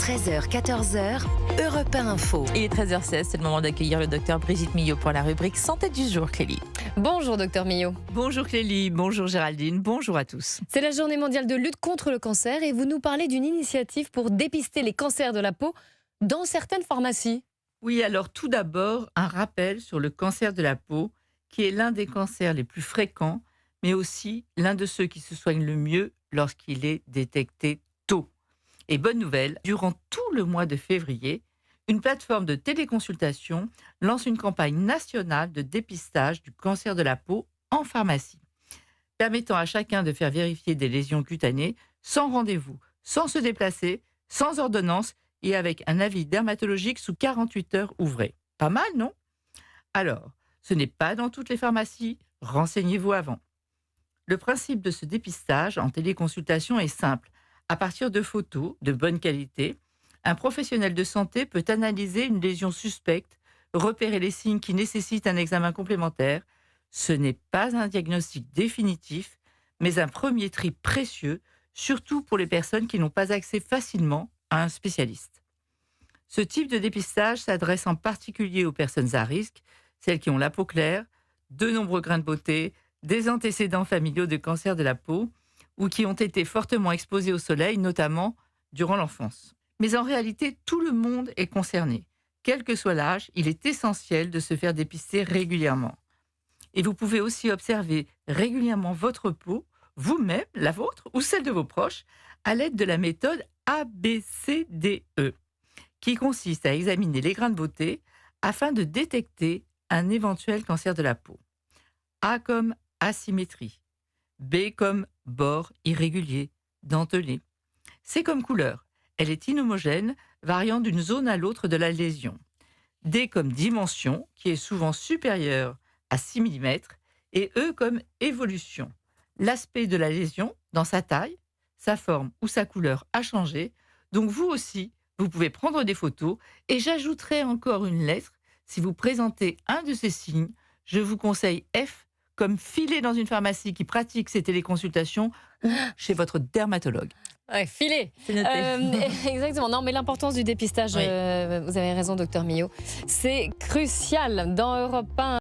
13h, 14h, Europe 1 Info. Il est 13h16, c'est le moment d'accueillir le docteur Brigitte Millot pour la rubrique Santé du jour, Clélie. Bonjour docteur Millot. Bonjour Clélie, bonjour Géraldine, bonjour à tous. C'est la journée mondiale de lutte contre le cancer et vous nous parlez d'une initiative pour dépister les cancers de la peau dans certaines pharmacies. Oui, alors tout d'abord, un rappel sur le cancer de la peau, qui est l'un des cancers les plus fréquents, mais aussi l'un de ceux qui se soignent le mieux lorsqu'il est détecté tôt. Et bonne nouvelle, durant tout le mois de février, une plateforme de téléconsultation lance une campagne nationale de dépistage du cancer de la peau en pharmacie, permettant à chacun de faire vérifier des lésions cutanées sans rendez-vous, sans se déplacer, sans ordonnance et avec un avis dermatologique sous 48 heures ouvrées. Pas mal, non? Alors, ce n'est pas dans toutes les pharmacies, renseignez-vous avant. Le principe de ce dépistage en téléconsultation est simple. À partir de photos de bonne qualité, un professionnel de santé peut analyser une lésion suspecte, repérer les signes qui nécessitent un examen complémentaire. Ce n'est pas un diagnostic définitif, mais un premier tri précieux, surtout pour les personnes qui n'ont pas accès facilement à un spécialiste. Ce type de dépistage s'adresse en particulier aux personnes à risque, celles qui ont la peau claire, de nombreux grains de beauté, des antécédents familiaux de cancer de la peau ou qui ont été fortement exposés au soleil, notamment durant l'enfance. Mais en réalité, tout le monde est concerné. Quel que soit l'âge, il est essentiel de se faire dépister régulièrement. Et vous pouvez aussi observer régulièrement votre peau, vous-même, la vôtre ou celle de vos proches, à l'aide de la méthode ABCDE, qui consiste à examiner les grains de beauté afin de détecter un éventuel cancer de la peau. A comme asymétrie, B comme bord irrégulier, dentelé. C comme couleur, elle est inhomogène, variant d'une zone à l'autre de la lésion. D comme dimension, qui est souvent supérieure à 6 mm, et E comme évolution. L'aspect de la lésion, dans sa taille, sa forme ou sa couleur a changé, donc vous aussi, vous pouvez prendre des photos, et j'ajouterai encore une lettre. Si vous présentez un de ces signes, je vous conseille F comme filer dans une pharmacie qui pratique ces téléconsultations ou chez votre dermatologue. Ouais, filer. C'est noté. Exactement. Non, mais l'importance du dépistage, Oui. vous avez raison, docteur Millot, c'est crucial dans Europe 1.